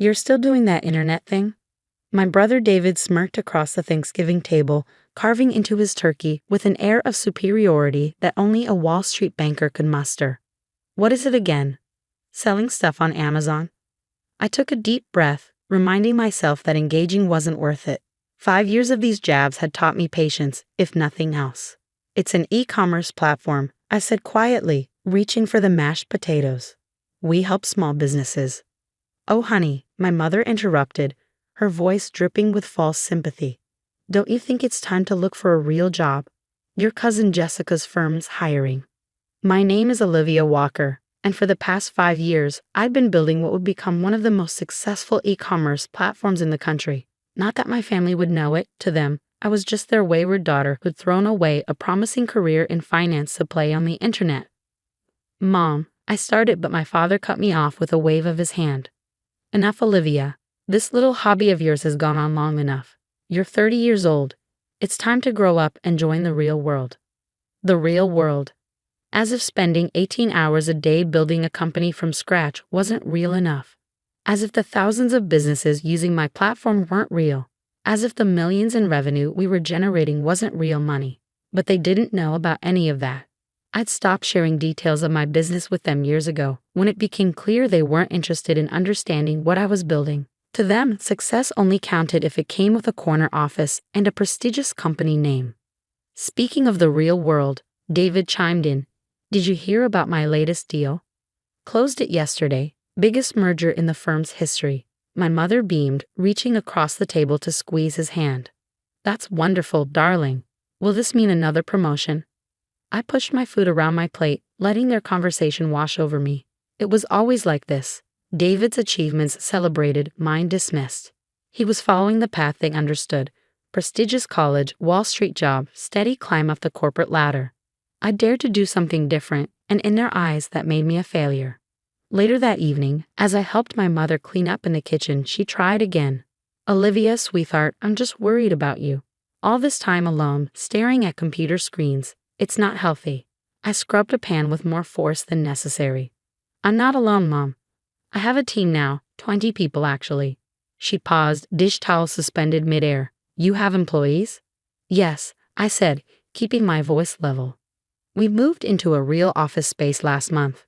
You're still doing that internet thing? My brother David smirked across the Thanksgiving table, carving into his turkey with an air of superiority that only a Wall Street banker could muster. What is it again? Selling stuff on Amazon? I took a deep breath, reminding myself that engaging wasn't worth it. 5 years of these jabs had taught me patience, if nothing else. It's an e-commerce platform, I said quietly, reaching for the mashed potatoes. We help small businesses. Oh, honey, my mother interrupted, her voice dripping with false sympathy. Don't you think it's time to look for a real job? Your cousin Jessica's firm's hiring. My name is Olivia Walker, and for the past 5 years, I've been building what would become one of the most successful e-commerce platforms in the country. Not that my family would know it, to them, I was just their wayward daughter who'd thrown away a promising career in finance to play on the internet. Mom, I started, but my father cut me off with a wave of his hand. Enough, Olivia. This little hobby of yours has gone on long enough. You're 30 years old. It's time to grow up and join the real world. The real world. As if spending 18 hours a day building a company from scratch wasn't real enough. As if the thousands of businesses using my platform weren't real. As if the millions in revenue we were generating wasn't real money. But they didn't know about any of that. I'd stopped sharing details of my business with them years ago, when it became clear they weren't interested in understanding what I was building. To them, success only counted if it came with a corner office and a prestigious company name. Speaking of the real world, David chimed in. Did you hear about my latest deal? Closed it yesterday, biggest merger in the firm's history. My mother beamed, reaching across the table to squeeze his hand. That's wonderful, darling. Will this mean another promotion? I pushed my food around my plate, letting their conversation wash over me. It was always like this. David's achievements celebrated, mine dismissed. He was following the path they understood. Prestigious college, Wall Street job, steady climb up the corporate ladder. I dared to do something different, and in their eyes that made me a failure. Later that evening, as I helped my mother clean up in the kitchen, she tried again. Olivia, sweetheart, I'm just worried about you. All this time alone, staring at computer screens. It's not healthy. I scrubbed a pan with more force than necessary. I'm not alone, Mom. I have a team now, 20 people actually. She paused, dish towel suspended midair. You have employees? Yes, I said, keeping my voice level. We moved into a real office space last month.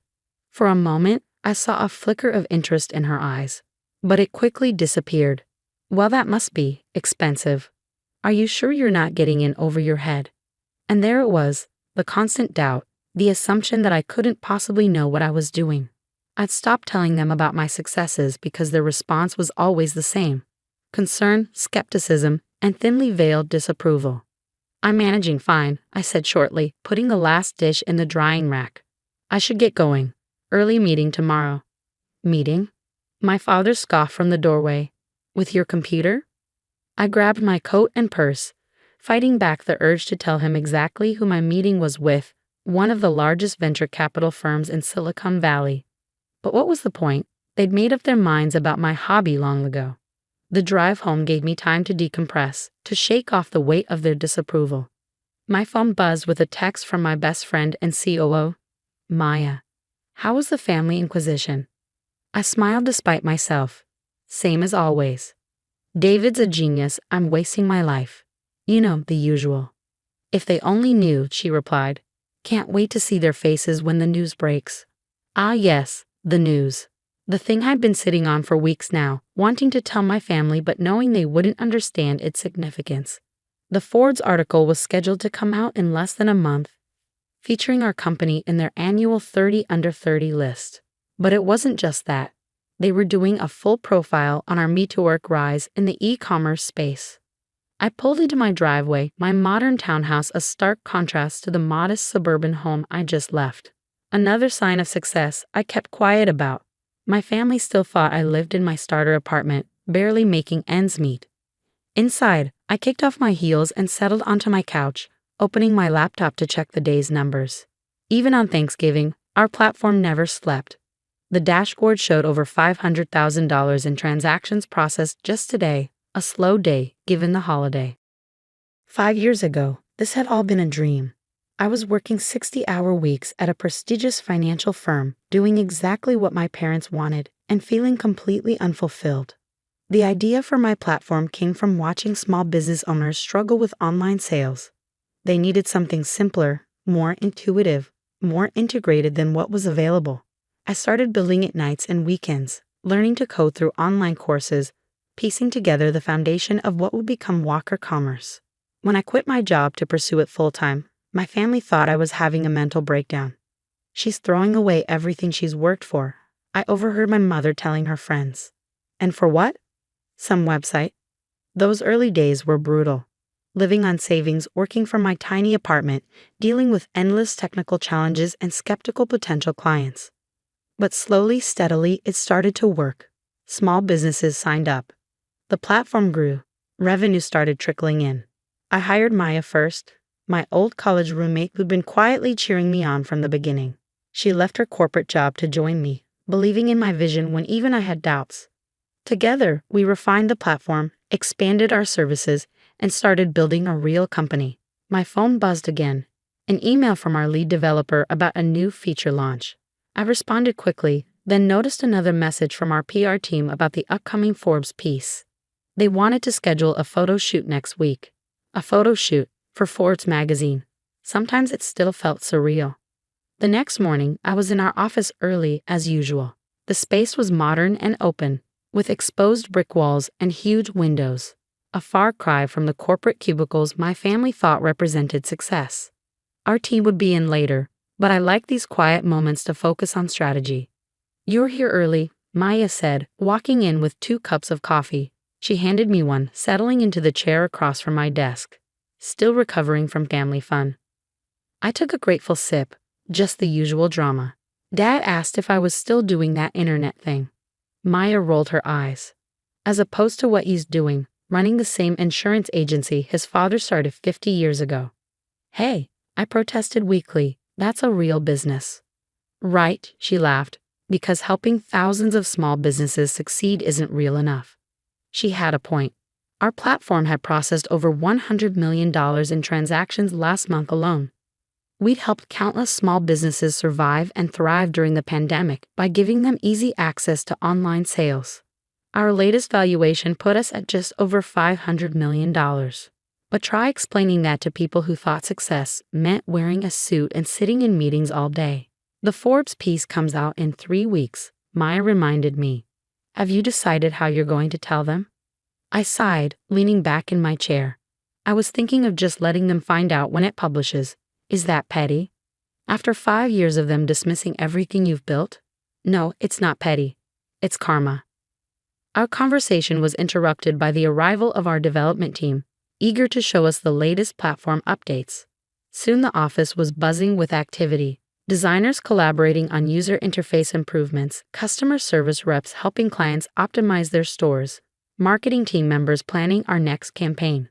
For a moment, I saw a flicker of interest in her eyes. But it quickly disappeared. Well, that must be expensive. Are you sure you're not getting in over your head? And there it was, the constant doubt, the assumption that I couldn't possibly know what I was doing. I'd stopped telling them about my successes because their response was always the same. Concern, skepticism, and thinly veiled disapproval. I'm managing fine, I said shortly, putting the last dish in the drying rack. I should get going. Early meeting tomorrow. Meeting? My father scoffed from the doorway. With your computer? I grabbed my coat and purse, fighting back the urge to tell him exactly who my meeting was with, one of the largest venture capital firms in Silicon Valley. But what was the point? They'd made up their minds about my hobby long ago. The drive home gave me time to decompress, to shake off the weight of their disapproval. My phone buzzed with a text from my best friend and COO, Maya. How was the family inquisition? I smiled despite myself. Same as always. David's a genius, I'm wasting my life. You know, the usual. If they only knew, she replied. Can't wait to see their faces when the news breaks. Ah yes, the news. The thing I'd been sitting on for weeks now, wanting to tell my family but knowing they wouldn't understand its significance. The Forbes article was scheduled to come out in less than a month, featuring our company in their annual 30 Under 30 list. But it wasn't just that. They were doing a full profile on our Me2Work rise in the e-commerce space. I pulled into my driveway, my modern townhouse a stark contrast to the modest suburban home I just left. Another sign of success I kept quiet about. My family still thought I lived in my starter apartment, barely making ends meet. Inside, I kicked off my heels and settled onto my couch, opening my laptop to check the day's numbers. Even on Thanksgiving, our platform never slept. The dashboard showed over $500,000 in transactions processed just today, a slow day given the holiday. 5 years ago, this had all been a dream. I was working 60-hour weeks at a prestigious financial firm, doing exactly what my parents wanted and feeling completely unfulfilled. The idea for my platform came from watching small business owners struggle with online sales. They needed something simpler, more intuitive, more integrated than what was available. I started building it nights and weekends, learning to code through online courses, piecing together the foundation of what would become Walker Commerce. When I quit my job to pursue it full-time, my family thought I was having a mental breakdown. She's throwing away everything she's worked for, I overheard my mother telling her friends. And for what? Some website. Those early days were brutal. Living on savings, working from my tiny apartment, dealing with endless technical challenges and skeptical potential clients. But slowly, steadily, it started to work. Small businesses signed up. The platform grew. Revenue started trickling in. I hired Maya first, my old college roommate who'd been quietly cheering me on from the beginning. She left her corporate job to join me, believing in my vision when even I had doubts. Together, we refined the platform, expanded our services, and started building a real company. My phone buzzed again. An email from our lead developer about a new feature launch. I responded quickly, then noticed another message from our PR team about the upcoming Forbes piece. They wanted to schedule a photo shoot next week. A photo shoot for Forbes magazine. Sometimes it still felt surreal. The next morning, I was in our office early as usual. The space was modern and open, with exposed brick walls and huge windows, a far cry from the corporate cubicles my family thought represented success. Our team would be in later, but I liked these quiet moments to focus on strategy. "You're here early," Maya said, walking in with 2 cups of coffee. She handed me one, settling into the chair across from my desk, still recovering from family fun. I took a grateful sip, just the usual drama. Dad asked if I was still doing that internet thing. Maya rolled her eyes. As opposed to what he's doing, running the same insurance agency his father started 50 years ago. "Hey," I protested weakly, "that's a real business." "Right," she laughed, "because helping thousands of small businesses succeed isn't real enough." She had a point. Our platform had processed over $100 million in transactions last month alone. We'd helped countless small businesses survive and thrive during the pandemic by giving them easy access to online sales. Our latest valuation put us at just over $500 million. But try explaining that to people who thought success meant wearing a suit and sitting in meetings all day. "The Forbes piece comes out in 3 weeks, Maya reminded me. "Have you decided how you're going to tell them?" I sighed, leaning back in my chair. "I was thinking of just letting them find out when it publishes. Is that petty? After 5 years of them dismissing everything you've built?" "No, it's not petty. It's karma." Our conversation was interrupted by the arrival of our development team, eager to show us the latest platform updates. Soon the office was buzzing with activity. Designers collaborating on user interface improvements, customer service reps helping clients optimize their stores, marketing team members planning our next campaign.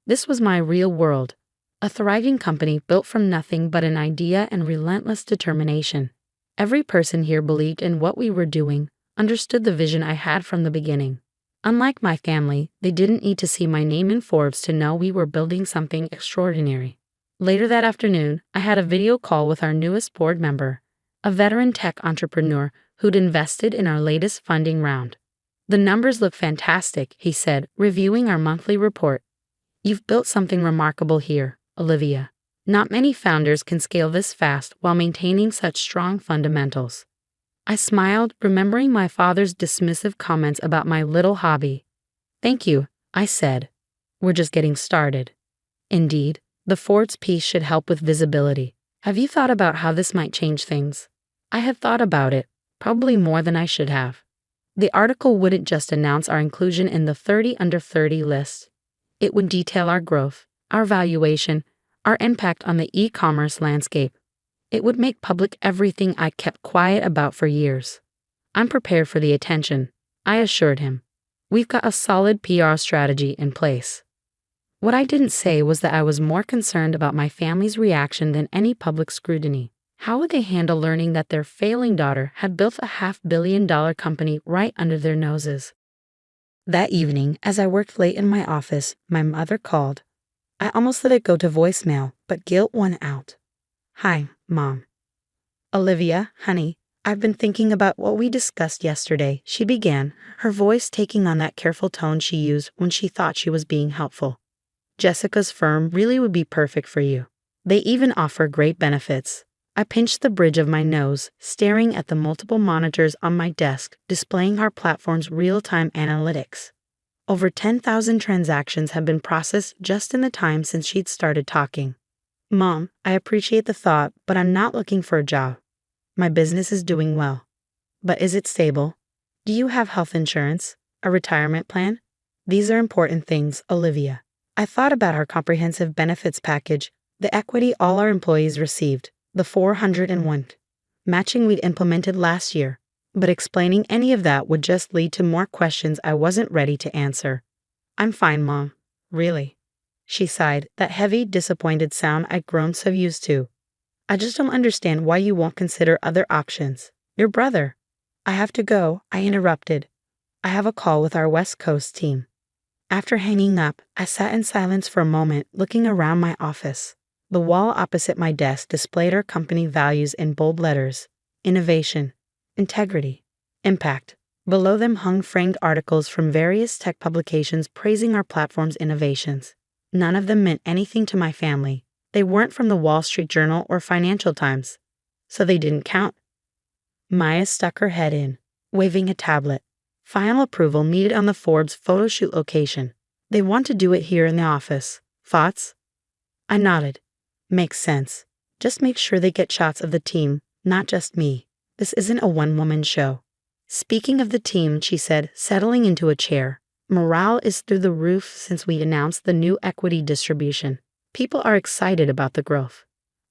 This was my real world. A thriving company built from nothing but an idea and relentless determination. Every person here believed in what we were doing, understood the vision I had from the beginning. Unlike my family, they didn't need to see my name in Forbes to know we were building something extraordinary. Later that afternoon, I had a video call with our newest board member, a veteran tech entrepreneur who'd invested in our latest funding round. "The numbers look fantastic," he said, reviewing our monthly report. "You've built something remarkable here, Olivia. Not many founders can scale this fast while maintaining such strong fundamentals." I smiled, remembering my father's dismissive comments about my little hobby. "Thank you," I said. "We're just getting started." Indeed, the Forbes piece should help with visibility. Have you thought about how this might change things? I had thought about it, probably more than I should have. The article wouldn't just announce our inclusion in the 30 under 30 list. It would detail our growth, our valuation, our impact on the e-commerce landscape. It would make public everything I kept quiet about for years. "I'm prepared for the attention," I assured him. "We've got a solid PR strategy in place." What I didn't say was that I was more concerned about my family's reaction than any public scrutiny. How would they handle learning that their failing daughter had built a $500 million company right under their noses? That evening, as I worked late in my office, my mother called. I almost let it go to voicemail, but guilt won out. Hi, Mom. Olivia, honey, I've been thinking about what we discussed yesterday, she began, her voice taking on that careful tone she used when she thought she was being helpful. Jessica's firm really would be perfect for you. They even offer great benefits. I pinched the bridge of my nose, staring at the multiple monitors on my desk displaying our platform's real-time analytics. Over 10,000 transactions have been processed just in the time since she'd started talking. Mom, I appreciate the thought, but I'm not looking for a job. My business is doing well. But is it stable? Do you have health insurance? A retirement plan? These are important things, Olivia. I thought about our comprehensive benefits package, the equity all our employees received, the 401 matching we'd implemented last year. But explaining any of that would just lead to more questions I wasn't ready to answer. I'm fine, Mom. Really. She sighed, that heavy, disappointed sound I'd grown so used to. I just don't understand why you won't consider other options. Your brother. I have to go, I interrupted. I have a call with our West Coast team. After hanging up, I sat in silence for a moment, looking around my office. The wall opposite my desk displayed our company values in bold letters: innovation, integrity, impact. Below them hung framed articles from various tech publications praising our platform's innovations. None of them meant anything to my family. They weren't from the Wall Street Journal or Financial Times, so they didn't count. Maya stuck her head in, waving a tablet. Final approval needed on the Forbes photo shoot location. They want to do it here in the office. Thoughts? I nodded. Makes sense. Just make sure they get shots of the team, not just me. This isn't a one-woman show. Speaking of the team, she said, settling into a chair, morale is through the roof since we announced the new equity distribution. People are excited about the growth.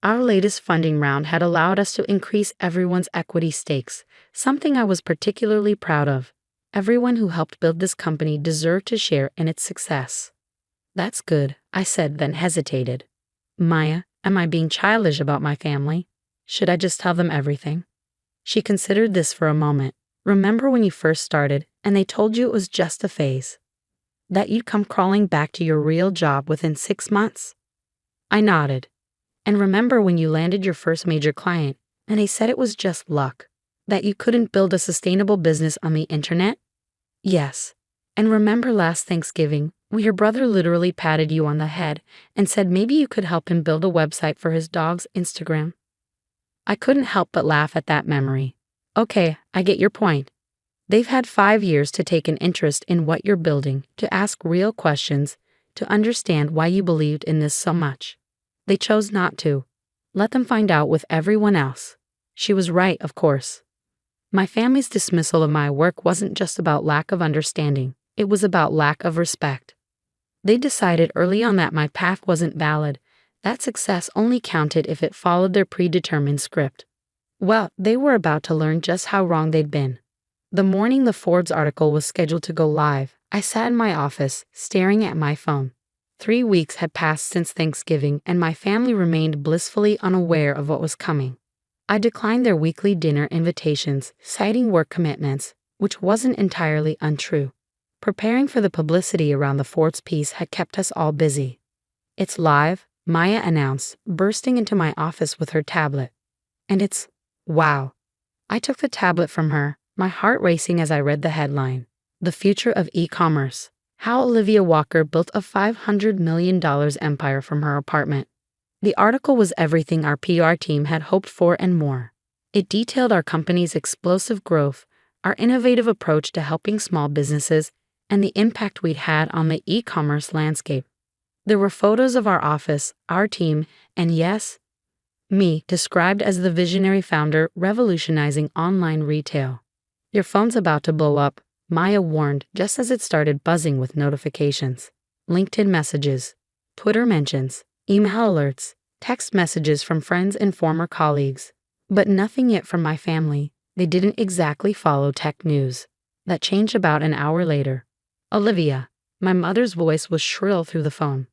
Our latest funding round had allowed us to increase everyone's equity stakes, something I was particularly proud of. Everyone who helped build this company deserved to share in its success. That's good, I said, then hesitated. Maya, am I being childish about my family? Should I just tell them everything? She considered this for a moment. Remember when you first started and they told you it was just a phase? That you'd come crawling back to your real job within 6 months? I nodded. And remember when you landed your first major client and they said it was just luck? That you couldn't build a sustainable business on the internet? Yes. And remember last Thanksgiving, when your brother literally patted you on the head and said maybe you could help him build a website for his dog's Instagram? I couldn't help but laugh at that memory. Okay, I get your point. They've had 5 years to take an interest in what you're building, to ask real questions, to understand why you believed in this so much. They chose not to. Let them find out with everyone else. She was right, of course. My family's dismissal of my work wasn't just about lack of understanding, it was about lack of respect. They decided early on that my path wasn't valid, that success only counted if it followed their predetermined script. Well, they were about to learn just how wrong they'd been. The morning the Forbes article was scheduled to go live, I sat in my office, staring at my phone. 3 weeks had passed since Thanksgiving, and my family remained blissfully unaware of what was coming. I declined their weekly dinner invitations, citing work commitments, which wasn't entirely untrue. Preparing for the publicity around the Forbes piece had kept us all busy. It's live, Maya announced, bursting into my office with her tablet. And it's, wow. I took the tablet from her, my heart racing as I read the headline. The Future of E-Commerce. How Olivia Walker Built a $500 million empire from her apartment. The article was everything our PR team had hoped for and more. It detailed our company's explosive growth, our innovative approach to helping small businesses, and the impact we'd had on the e-commerce landscape. There were photos of our office, our team, and yes, me, described as the visionary founder revolutionizing online retail. Your phone's about to blow up, Maya warned just as it started buzzing with notifications. LinkedIn messages, Twitter mentions, email alerts, text messages from friends and former colleagues. But nothing yet from my family. They didn't exactly follow tech news. That changed about an hour later. Olivia, my mother's voice was shrill through the phone.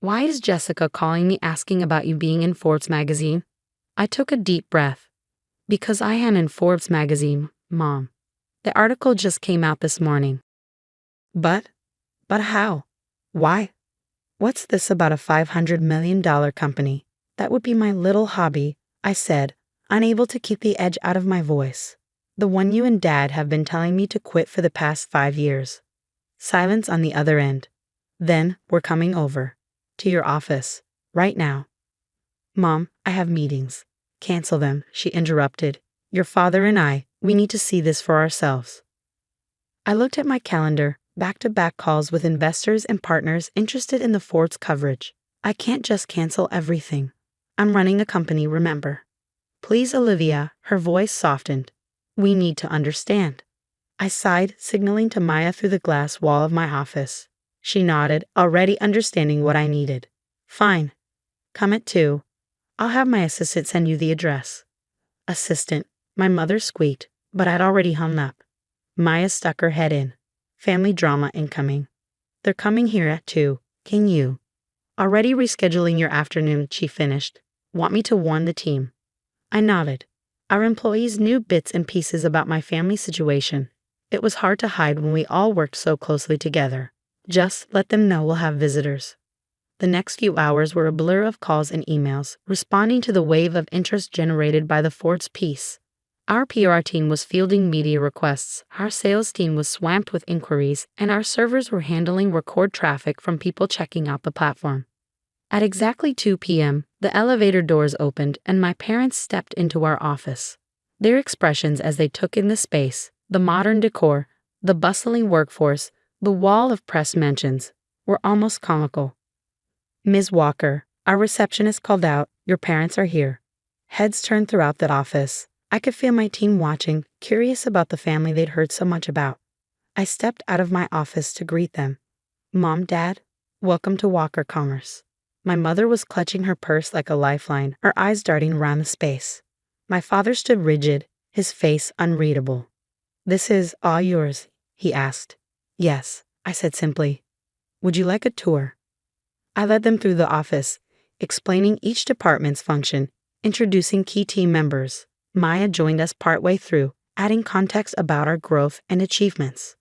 Why is Jessica calling me asking about you being in Forbes magazine? I took a deep breath. Because I am in Forbes magazine, Mom. The article just came out this morning. But how? Why? What's this about a $500 million company? That would be my little hobby, I said, unable to keep the edge out of my voice. The one you and Dad have been telling me to quit for the past 5 years. Silence on the other end. Then, we're coming over. To your office. Right now. Mom, I have meetings. Cancel them, she interrupted. Your father and we need to see this for ourselves. I looked at my calendar, back-to-back calls with investors and partners interested in the Ford's coverage. I can't just cancel everything. I'm running a company, remember. Please, Olivia, her voice softened. We need to understand. I sighed, signaling to Maya through the glass wall of my office. She nodded, already understanding what I needed. Fine. Come at 2. I'll have my assistant send you the address. Assistant, my mother squeaked, but I'd already hung up. Maya stuck her head in. Family drama incoming. They're coming here at 2. Can you? Already rescheduling your afternoon, she finished. Want me to warn the team? I nodded. Our employees knew bits and pieces about my family situation. It was hard to hide when we all worked so closely together. Just let them know we'll have visitors. The next few hours were a blur of calls and emails, responding to the wave of interest generated by the Ford's piece. Our PR team was fielding media requests, our sales team was swamped with inquiries, and our servers were handling record traffic from people checking out the platform. At exactly 2 p.m., the elevator doors opened and my parents stepped into our office. Their expressions as they took in the space, the modern decor, the bustling workforce, the wall of press mentions, were almost comical. Ms. Walker, our receptionist called out, your parents are here. Heads turned throughout the office. I could feel my team watching, curious about the family they'd heard so much about. I stepped out of my office to greet them. Mom, Dad, welcome to Walker Commerce. My mother was clutching her purse like a lifeline, her eyes darting around the space. My father stood rigid, his face unreadable. This is all yours, he asked. Yes, I said simply. Would you like a tour? I led them through the office, explaining each department's function, introducing key team members. Maya joined us partway through, adding context about our growth and achievements.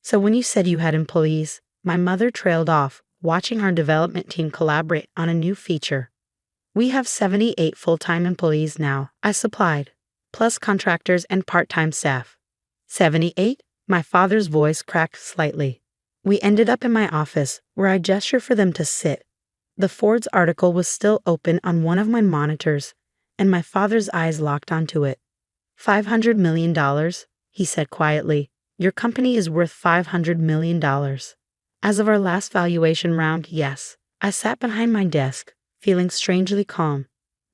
So when you said you had employees, my mother trailed off, watching our development team collaborate on a new feature. We have 78 full-time employees now, I supplied, plus contractors and part-time staff. 78? My father's voice cracked slightly. We ended up in my office, where I gestured for them to sit. The Ford's article was still open on one of my monitors, and my father's eyes locked onto it. $500 million, he said quietly. Your company is worth $500 million. As of our last valuation round, yes. I sat behind my desk, feeling strangely calm.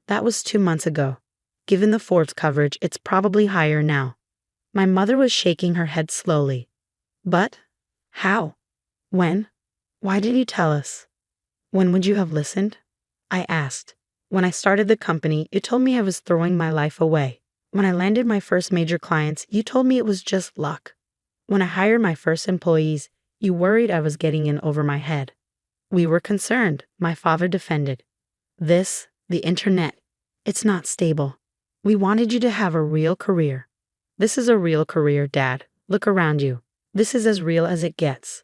That was 2 months ago. Given the Ford's coverage, it's probably higher now. My mother was shaking her head slowly. But? How? When? Why did you tell us? When would you have listened? I asked. When I started the company, you told me I was throwing my life away. When I landed my first major clients, you told me it was just luck. When I hired my first employees, you worried I was getting in over my head. We were concerned, my father defended. The internet, it's not stable. We wanted you to have a real career. This is a real career, Dad. Look around you. This is as real as it gets.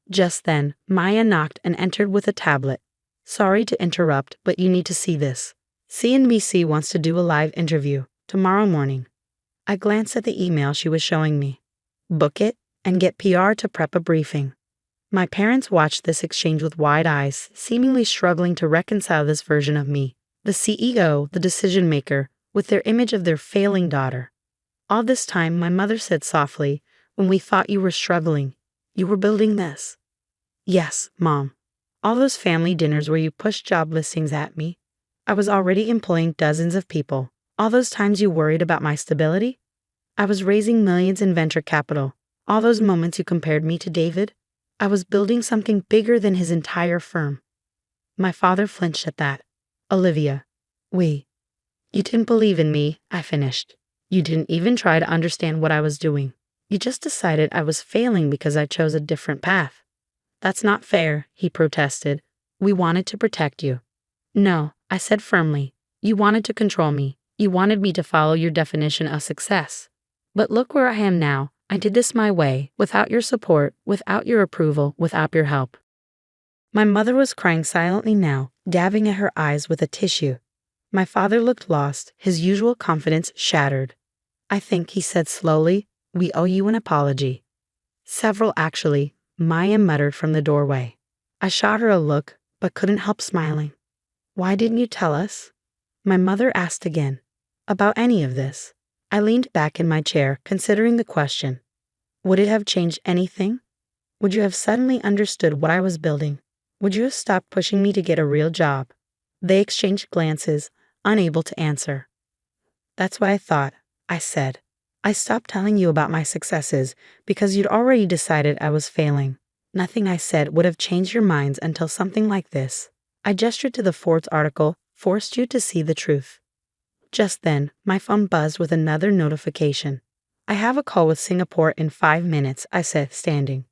Just then, Maya knocked and entered with a tablet. Sorry to interrupt, but you need to see this. CNBC wants to do a live interview tomorrow morning. I glanced at the email she was showing me. Book it and get PR to prep a briefing. My parents watched this exchange with wide eyes, seemingly struggling to reconcile this version of me, the CEO, the decision maker, with their image of their failing daughter. All this time, my mother said softly, when we thought you were struggling, you were building this. Yes, Mom. All those family dinners where you pushed job listings at me. I was already employing dozens of people. All those times you worried about my stability. I was raising millions in venture capital. All those moments you compared me to David. I was building something bigger than his entire firm. My father flinched at that. Olivia, you didn't believe in me, I finished. You didn't even try to understand what I was doing. You just decided I was failing because I chose a different path. That's not fair, he protested. We wanted to protect you. No, I said firmly. You wanted to control me. You wanted me to follow your definition of success. But look where I am now. I did this my way, without your support, without your approval, without your help. My mother was crying silently now, dabbing at her eyes with a tissue. My father looked lost, his usual confidence shattered. I think, he said slowly, we owe you an apology. Several, actually, Maya muttered from the doorway. I shot her a look, but couldn't help smiling. Why didn't you tell us? My mother asked again. About any of this. I leaned back in my chair, considering the question. Would it have changed anything? Would you have suddenly understood what I was building? Would you have stopped pushing me to get a real job? They exchanged glances, unable to answer. That's what I thought, I said. I stopped telling you about my successes because you'd already decided I was failing. Nothing I said would have changed your minds until something like this. I gestured to the Forbes article, forced you to see the truth. Just then, my phone buzzed with another notification. I have a call with Singapore in 5 minutes, I said, standing.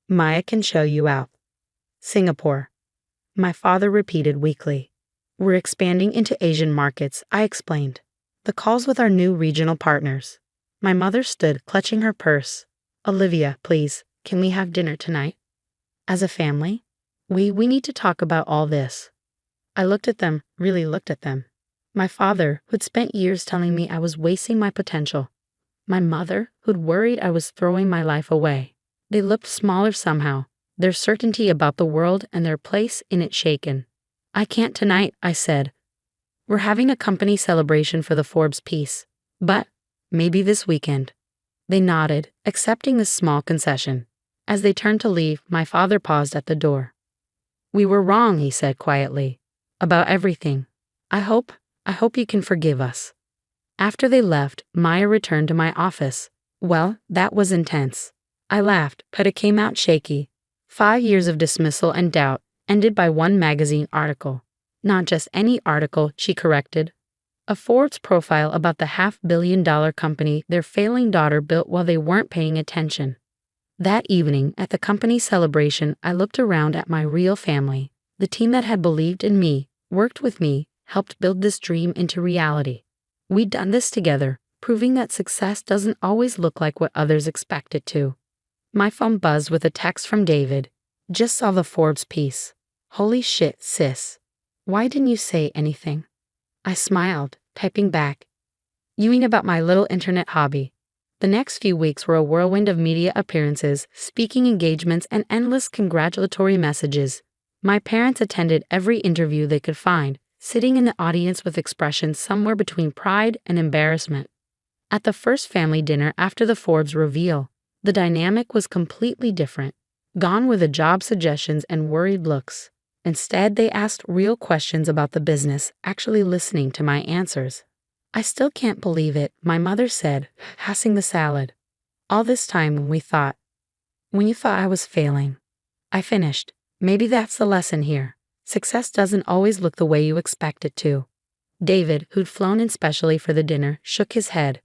Maya can show you out. Singapore. My father repeated weakly. We're expanding into Asian markets, I explained. The call's with our new regional partners. My mother stood, clutching her purse. Olivia, please, can we have dinner tonight? As a family? We need to talk about all this. I looked at them, really looked at them. My father, who'd spent years telling me I was wasting my potential. My mother, who'd worried I was throwing my life away. They looked smaller somehow, their certainty about the world and their place in it shaken. I can't tonight, I said. We're having a company celebration for the Forbes piece, but maybe this weekend. They nodded, accepting this small concession. As they turned to leave, my father paused at the door. We were wrong, he said quietly. About everything. I hope you can forgive us. After they left, Maya returned to my office. Well, that was intense. I laughed, but it came out shaky. 5 years of dismissal and doubt, ended by one magazine article. Not just any article, she corrected. A Forbes profile about the $500 million company their failing daughter built while they weren't paying attention. That evening, at the company celebration, I looked around at my real family, the team that had believed in me, worked with me, helped build this dream into reality. We'd done this together, proving that success doesn't always look like what others expect it to. My phone buzzed with a text from David. Just saw the Forbes piece. Holy shit, sis. Why didn't you say anything? I smiled, typing back. You mean about my little internet hobby? The next few weeks were a whirlwind of media appearances, speaking engagements, and endless congratulatory messages. My parents attended every interview they could find, sitting in the audience with expressions somewhere between pride and embarrassment. At the first family dinner after the Forbes reveal, the dynamic was completely different. Gone were the job suggestions and worried looks. Instead, they asked real questions about the business, actually listening to my answers. I still can't believe it, my mother said, passing the salad. All this time when you thought I was failing. I finished. Maybe that's the lesson here. Success doesn't always look the way you expect it to. David, who'd flown in specially for the dinner, shook his head.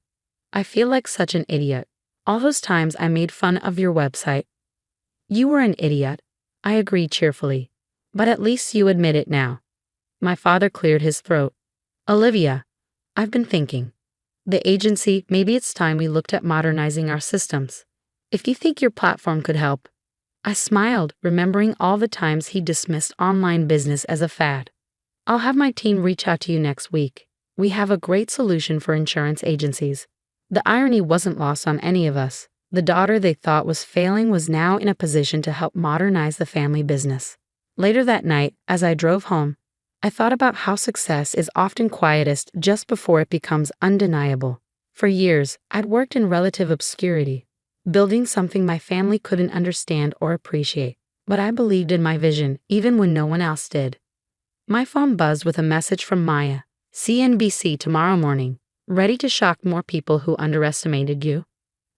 I feel like such an idiot. All those times I made fun of your website. You were an idiot, I agreed cheerfully. But at least you admit it now. My father cleared his throat. Olivia, I've been thinking. The agency, maybe it's time we looked at modernizing our systems. If you think your platform could help. I smiled, remembering all the times he dismissed online business as a fad. I'll have my team reach out to you next week. We have a great solution for insurance agencies. The irony wasn't lost on any of us. The daughter they thought was failing was now in a position to help modernize the family business. Later that night, as I drove home, I thought about how success is often quietest just before it becomes undeniable. For years, I'd worked in relative obscurity, building something my family couldn't understand or appreciate. But I believed in my vision, even when no one else did. My phone buzzed with a message from Maya. CNBC tomorrow morning. Ready to shock more people who underestimated you?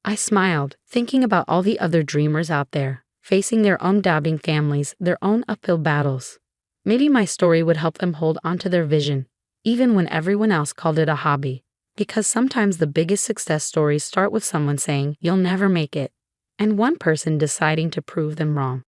I smiled, thinking about all the other dreamers out there, facing their own doubting families, their own uphill battles. Maybe my story would help them hold onto their vision, even when everyone else called it a hobby. Because sometimes the biggest success stories start with someone saying, "You'll never make it," and one person deciding to prove them wrong.